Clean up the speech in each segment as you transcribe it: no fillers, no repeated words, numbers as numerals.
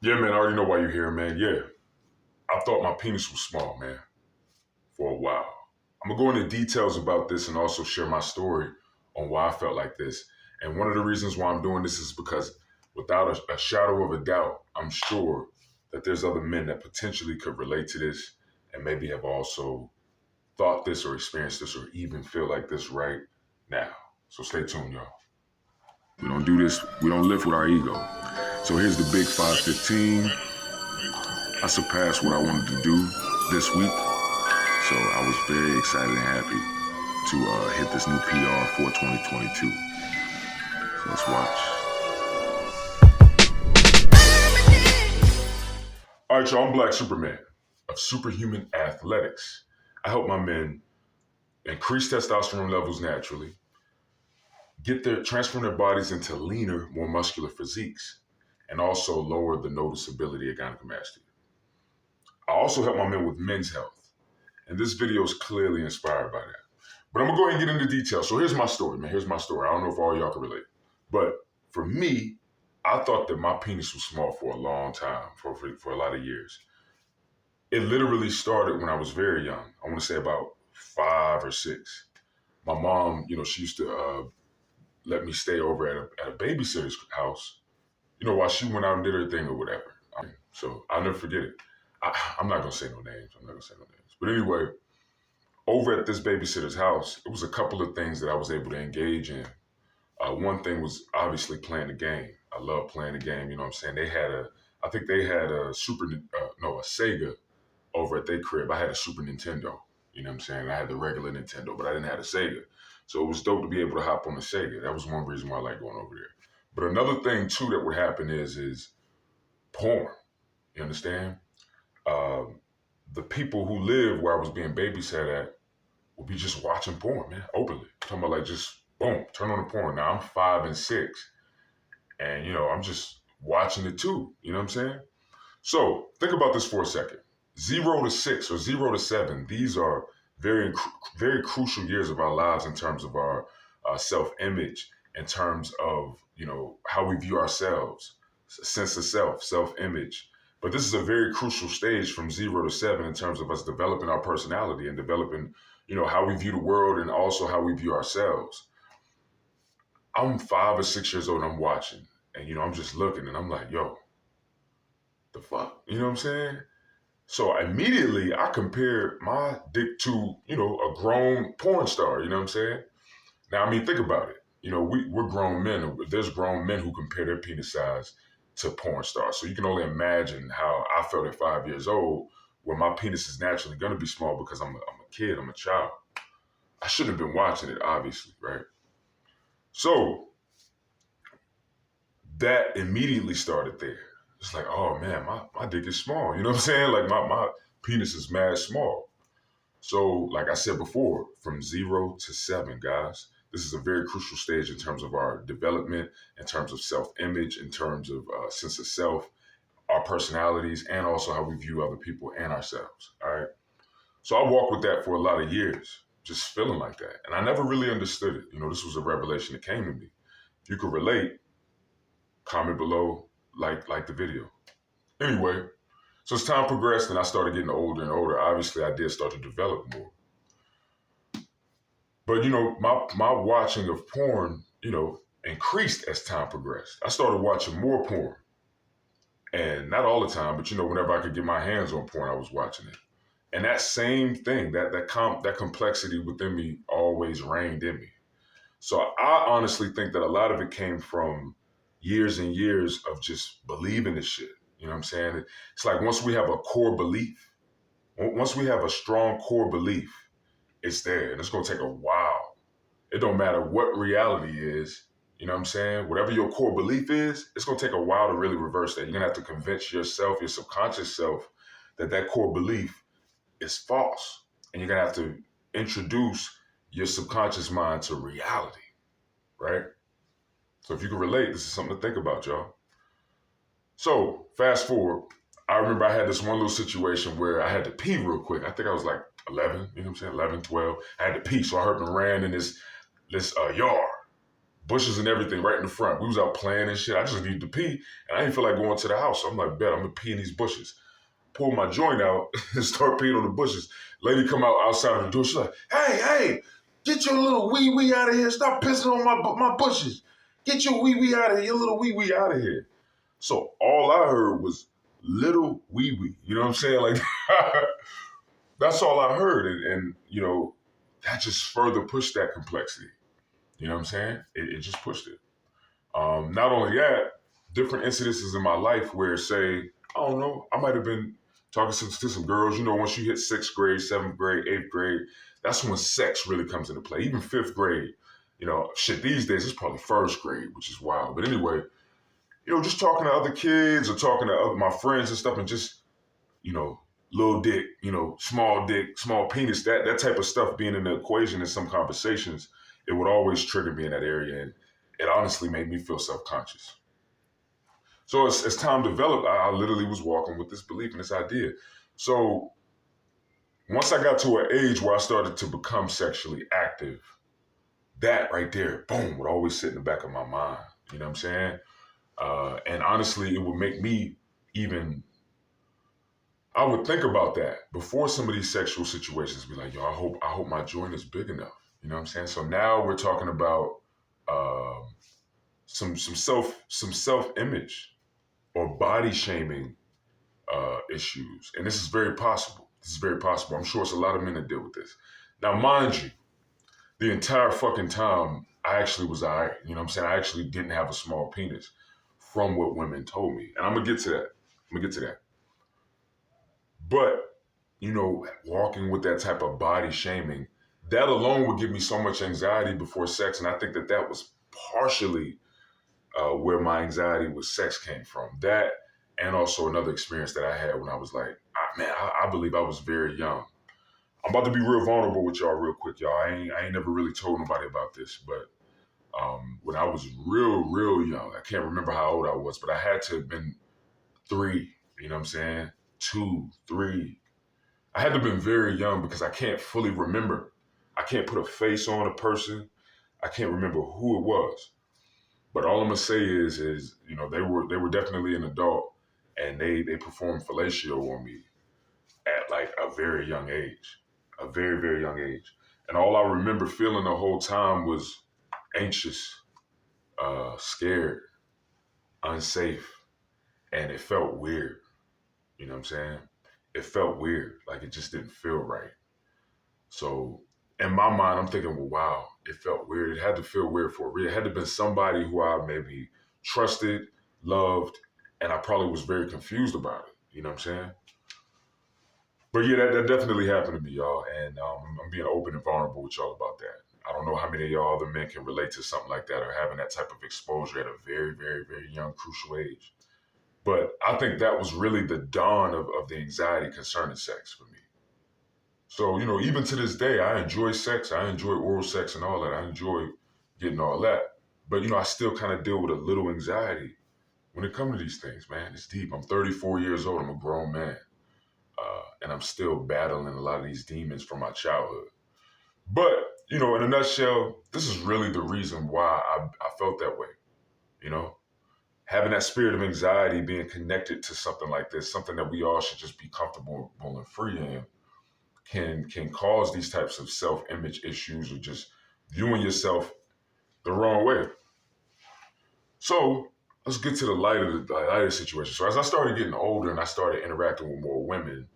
Yeah, man, I already know why you're here, man. Yeah, I thought my penis was small, man, for a while. I'm gonna go into details about this and also share my story on why I felt like this. And one of the reasons why I'm doing this is because without a shadow of a doubt, I'm sure that there's other men that potentially could relate to this and maybe have also thought this or experienced this or even feel like this right now. So stay tuned, y'all. We don't do this, we don't live with our ego. So here's the big 515. I surpassed what I wanted to do this week, so I was very excited and happy to hit this new PR for 2022. So let's watch. All right, y'all, I'm Black Superman of Superhuman Athletics. I help my men increase testosterone levels naturally, transform their bodies into leaner, more muscular physiques, and also lower the noticeability of gynecomastia. I also help my men with men's health, and this video is clearly inspired by that. But I'm gonna go ahead and get into detail. So here's my story, man. Here's my story. I don't know if all y'all can relate. But for me, I thought that my penis was small for a long time, for a lot of years. It literally started when I was very young. I want to say about 5 or 6. My mom, she used to let me stay over at a babysitter's house, while she went out and did her thing or whatever. So I'll never forget it. I'm not gonna say no names. I'm not gonna say no names. But anyway, over at this babysitter's house, it was a couple of things that I was able to engage in. One thing was obviously playing the game. I love playing the game. You know what I'm saying? I think they had a a Sega over at their crib. I had a Super Nintendo. You know what I'm saying? I had the regular Nintendo, but I didn't have a Sega. So it was dope to be able to hop on the Sega. That was one reason why I like going over there. But another thing too that would happen is porn. You understand? The people who live where I was being babysat at would be just watching porn, man, openly. I'm talking about like just boom, turn on the porn. Now I'm 5 and 6, and I'm just watching it too. You know what I'm saying? So think about this for a second. 0 to 6 or 0 to 7. These are very crucial years of our lives in terms of our self-image, in terms of how we view ourselves, sense of self, self-image. But this is a very crucial stage from 0 to 7 in terms of us developing our personality and developing, how we view the world and also how we view ourselves. I'm 5 or 6 years old and I'm watching, and I'm just looking and I'm like, yo, the fuck? You know what I'm saying? So immediately I compared my dick to, a grown porn star, you know what I'm saying? Now, I mean, think about it. We're grown men. And there's grown men who compare their penis size to porn stars. So you can only imagine how I felt at 5 years old, where my penis is naturally going to be small because I'm a kid, I'm a child. I shouldn't have been watching it, obviously, right? So that immediately started there. It's like, oh man, my dick is small. You know what I'm saying? Like my penis is mad small. So, like I said before, from 0 to 7, guys, this is a very crucial stage in terms of our development, in terms of self-image, in terms of sense of self, our personalities, and also how we view other people and ourselves. All right. So I walked with that for a lot of years, just feeling like that. And I never really understood it. This was a revelation that came to me. If you could relate, comment below, like the video. Anyway, so as time progressed and I started getting older and older, obviously I did start to develop more. But my watching of porn, increased as time progressed. I started watching more porn. And not all the time, but whenever I could get my hands on porn, I was watching it. And that same thing, that complexity within me always reigned in me. So I honestly think that a lot of it came from years and years of just believing this shit. You know what I'm saying? It's like once we have a core belief, once we have a strong core belief, it's there. And it's going to take a while. It don't matter what reality is. You know what I'm saying? Whatever your core belief is, it's going to take a while to really reverse that. You're going to have to convince yourself, your subconscious self, that core belief is false. And you're going to have to introduce your subconscious mind to reality, right? So if you can relate, this is something to think about, y'all. So fast forward, I remember I had this one little situation where I had to pee real quick. I think I was like 11, you know what I'm saying? 11, 12. I had to pee. So I heard and ran in this yard. bushes and everything right in the front. We was out playing and shit. I just needed to pee, and I didn't feel like going to the house. So I'm like, bet I'm gonna pee in these bushes. Pull my joint out and start peeing on the bushes. Lady come out outside of the door. She's like, hey, get your little wee wee out of here. Stop pissing on my bushes. Get your wee wee out of here. Your little wee wee out of here. So all I heard was little wee wee. You know what I'm saying? Like that's all I heard, and you know that just further pushed that complexity. You know what I'm saying? It just pushed it. Not only that, different incidences in my life where, say, I don't know, I might have been talking to some girls. You know, once you hit sixth grade, seventh grade, eighth grade, that's when sex really comes into play. Even fifth grade, you know, shit, these days it's probably first grade, which is wild. But anyway, you know, just talking to other kids or talking to my friends and stuff, and just, you know, little dick, you know, small penis, that type of stuff being in the equation in some conversations, it would always trigger me in that area. And it honestly made me feel self-conscious. So as time developed, I literally was walking with this belief and this idea. So once I got to an age where I started to become sexually active, that right there, boom, would always sit in the back of my mind. You know what I'm saying? And honestly, it would make me even, I would think about that before some of these sexual situations. Be like, yo, I hope my joint is big enough. You know what I'm saying? So now we're talking about some self image or body shaming issues, and this is very possible. This is very possible. I'm sure it's a lot of men that deal with this. Now, mind you, the entire fucking time I actually was alright. You know what I'm saying? I actually didn't have a small penis, from what women told me, and I'm gonna get to that. But, you know, walking with that type of body shaming, that alone would give me so much anxiety before sex. And I think that was partially where my anxiety with sex came from. That, and also another experience that I had when I was like, I believe I was very young. I'm about to be real vulnerable with y'all real quick, y'all. I ain't never really told nobody about this, but when I was real young, I can't remember how old I was, but I had to have been 3, you know what I'm saying? 2, 3. I had to have been very young because I can't fully remember. I can't put a face on a person. I can't remember who it was. But all I'm gonna say is you know, they were definitely an adult, and they performed fellatio on me at like a very young age, a very young age. And all I remember feeling the whole time was anxious, scared, unsafe, and it felt weird. You know what I'm saying? It felt weird, like it just didn't feel right. So in my mind, I'm thinking, well, wow, it felt weird. It had to feel weird for a reason. It had to have been somebody who I maybe trusted, loved, and I probably was very confused about it. You know what I'm saying? But yeah, that definitely happened to me, y'all. And I'm being open and vulnerable with y'all about that. I don't know how many of y'all other men can relate to something like that or having that type of exposure at a very young, crucial age. But I think that was really the dawn of the anxiety concerning sex for me. So, you know, even to this day, I enjoy sex. I enjoy oral sex and all that. I enjoy getting all that. But, you know, I still kind of deal with a little anxiety when it comes to these things, man. It's deep. I'm 34 years old. I'm a grown man. And I'm still battling a lot of these demons from my childhood. But, you know, in a nutshell, this is really the reason why I felt that way. You know, having that spirit of anxiety being connected to something like this, something that we all should just be comfortable and free in, can cause these types of self-image issues or just viewing yourself the wrong way. So let's get to the lighter situation. So as I started getting older and I started interacting with more women,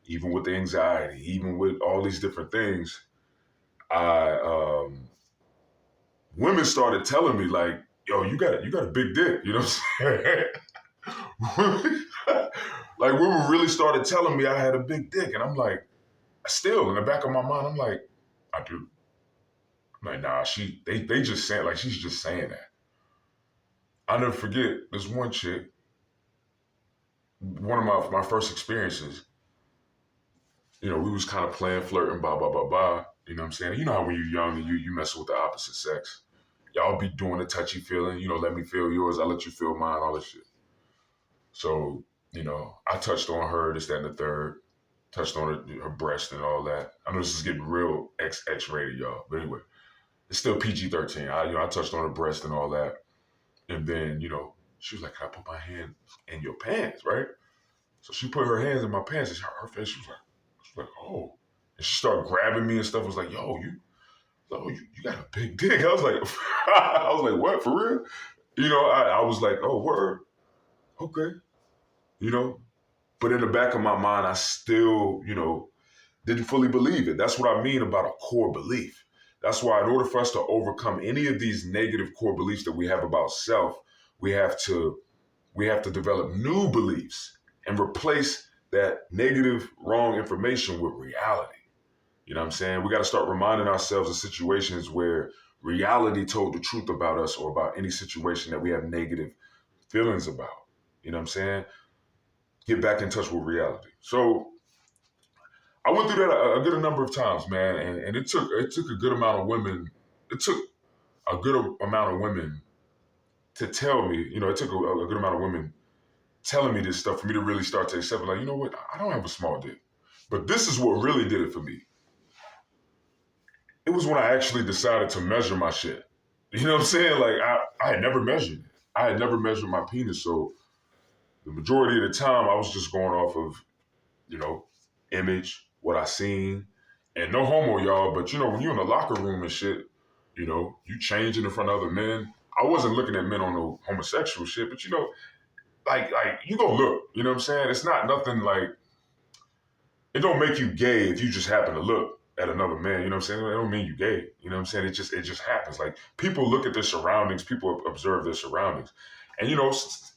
even with the anxiety, even with all these different things, I women started telling me like, "Yo, you got a big dick." You know what I'm saying? Like women really started telling me I had a big dick, and I'm like, still in the back of my mind, I'm like, I do. I'm like, nah, they just saying, like, she's just saying that. I'll never forget this one chick, one of my first experiences, you know, we was kind of playing, flirting, blah. You know what I'm saying? You know how when you're young and you mess with the opposite sex, y'all be doing the touchy feeling, you know, let me feel yours, I let you feel mine, all this shit. So, you know, I touched on her, this, that, and the third, touched on her breast and all that. I know this is getting real X-rated, y'all, but anyway. It's still PG-13. I touched on her breast and all that. And then, she was like, "Can I put my hand in your pants?" Right? So she put her hands in my pants, and her face, she was like, "Oh." And she started grabbing me and stuff. I was like, "You got a big dick." I was like, I was like, "What, for real?" I was like, "Oh, word. Okay." You know, but in the back of my mind, I still, didn't fully believe it. That's what I mean about a core belief. That's why, in order for us to overcome any of these negative core beliefs that we have about self, we have to develop new beliefs and replace that negative, wrong information with reality. You know what I'm saying? We got to start reminding ourselves of situations where reality told the truth about us or about any situation that we have negative feelings about. You know what I'm saying? Get back in touch with reality. So I went through that a good number of times, man, and it took a good amount of women. It took a good amount of women to tell me. It took a good amount of women telling me this stuff for me to really start to accept it. Like, you know what? I don't have a small dick, but this is what really did it for me. It was when I actually decided to measure my shit. You know what I'm saying? Like I had never measured it. I had never measured my penis, so the majority of the time I was just going off of you know, image, what I seen. And no homo, y'all, but when you're in the locker room and shit, you changing in front of other men. I wasn't looking at men on no homosexual shit, but like you go look, you know what I'm saying? It's not nothing like it don't make you gay if you just happen to look at another man, you know what I'm saying? It don't mean you gay. You know what I'm saying? It just happens. Like people look at their surroundings, people observe their surroundings. And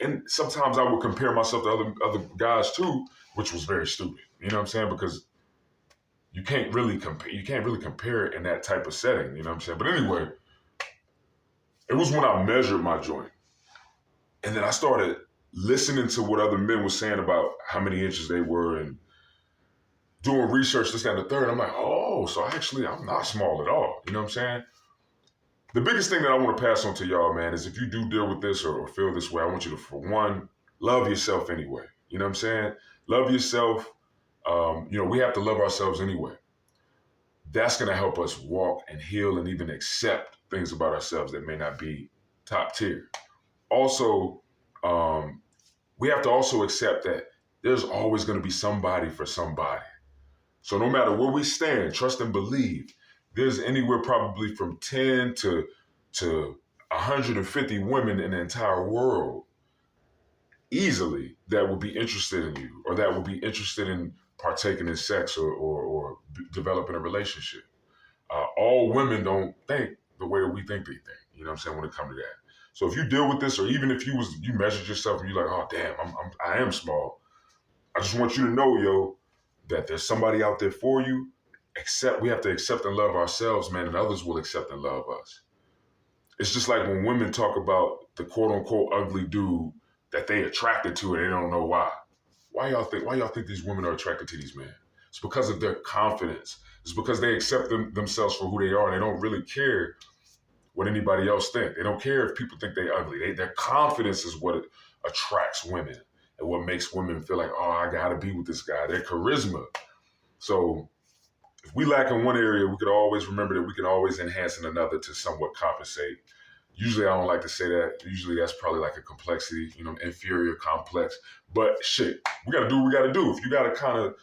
and sometimes I would compare myself to other guys too, which was very stupid. You know what I'm saying? Because you can't really compare it in that type of setting, you know what I'm saying? But anyway, it was when I measured my joint. And then I started listening to what other men were saying about how many inches they were and doing research, this, that, and the third. I'm like, oh, so actually I'm not small at all. You know what I'm saying? The biggest thing that I want to pass on to y'all, man, is if you do deal with this or feel this way, I want you to, for one, love yourself anyway. You know what I'm saying? Love yourself. We have to love ourselves anyway. That's going to help us walk and heal and even accept things about ourselves that may not be top tier. Also, we have to also accept that there's always going to be somebody for somebody. So no matter where we stand, trust and believe, there's anywhere probably from 10 to 150 women in the entire world easily that would be interested in you or that would be interested in partaking in sex or developing a relationship. All women don't think the way we think they think. You know what I'm saying when it comes to that. So if you deal with this, or even if you measured yourself and you're like, oh damn, I am small. I just want you to know, yo, that there's somebody out there for you. We have to accept and love ourselves, man, and others will accept and love us. It's just like when women talk about the quote unquote ugly dude that they attracted to and they don't know why. Why y'all think these women are attracted to these men? It's because of their confidence. It's because they accept themselves for who they are and they don't really care what anybody else think. They don't care if people think they're ugly. Their confidence is what attracts women and what makes women feel like, oh, I gotta be with this guy. Their charisma. So if we lack in one area, we could always remember that we can always enhance in another to somewhat compensate. Usually I don't like to say that. Usually that's probably like a complexity, inferior complex. But shit, we gotta do what we gotta do. If you gotta kind of,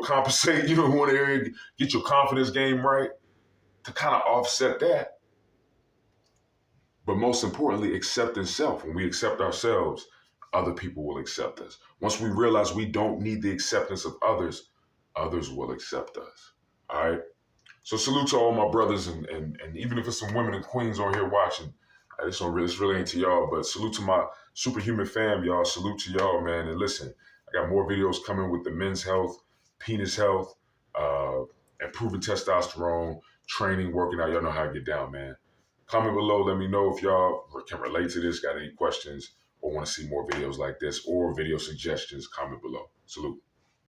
compensate, in one area, get your confidence game right to kind of offset that. But most importantly, accepting self. When we accept ourselves, other people will accept us. Once we realize we don't need the acceptance of others, others will accept us. All right? So salute to all my brothers, and even if it's some women and queens on here watching, this really ain't to y'all, but salute to my superhuman fam, y'all. Salute to y'all, man. And listen, I got more videos coming with the men's health, penis health, improving testosterone, training, working out. Y'all know how to get down, man. Comment below. Let me know if y'all can relate to this, got any questions, or want to see more videos like this, or video suggestions. Comment below. Salute.